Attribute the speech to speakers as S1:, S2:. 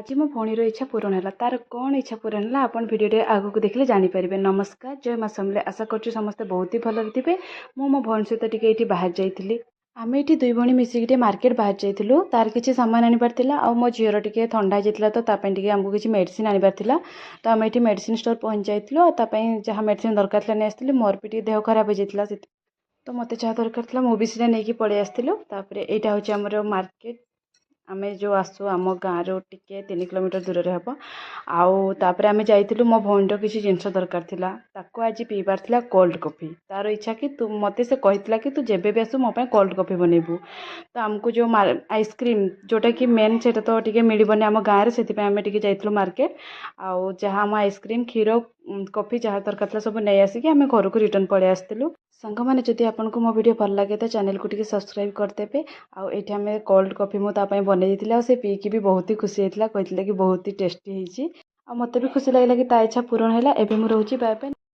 S1: आज मो भौणीर इच्छा पूरण है तार कौन इच्छा पूरण है आप भिडियो आग को देखले जानीपर। नमस्कार, जय माँ समले। आशा कर समस्ते बहुत ही भल थे। मो भौणी सहित टी बाहर जाइली। आम ये दुई भौणी मिसिकी मार्केट बाहर जाइलु। तार किसी सामान आनबार आ मो झीर टे थंडा जाता तो आमको किसी मेडिसिन आनबार तो आम ये मेडिसिन स्टोर पहुँच जाइलु। जहाँ मेडिसिन दरकार नहीं आसती मोर भी देह खराब हो जाता तो मत जहाँ दरकार था मुझे नहीं पलि आसलु। यहाँ हूँ आमर मार्केट। आम जो आसू आम गाँव रो टिके 3 किलोमीटर दूर हम आउे आम जाइलु। मो भौणीर किसी जिनस दरकार था ताको आज पीबार था कोल्ड कॉफी। तार इच्छा कि तू मत से कहला कि तू जेबे भी आसू मो कोल्ड कॉफी बनइबू। तो आमको जो आइसक्रीम जोटा कि मेन से तो टे मिलबनी आम गाँव में से आम जाइलु मार्केट। आउ जहाँ आम आइसक्रीम क्षीर कॉफी जहाँ दरकार था सब नहीं आसिक आम घर को रिटर्न पलि आसलु। सांग मैंने जदि आपको मो वीडियो भल लगे तो चैनल को टिके सब्सक्राइब करदेवे। आठ आम कोल्ड कॉफी मुझे बनई से पीकी भी बहुत ही खुशी होता कहते कि बहुत ही टेस्टी होती। मत भी खुशी लगे कि ता इच्छा पूरण है। एवं मुझे बाय बाय।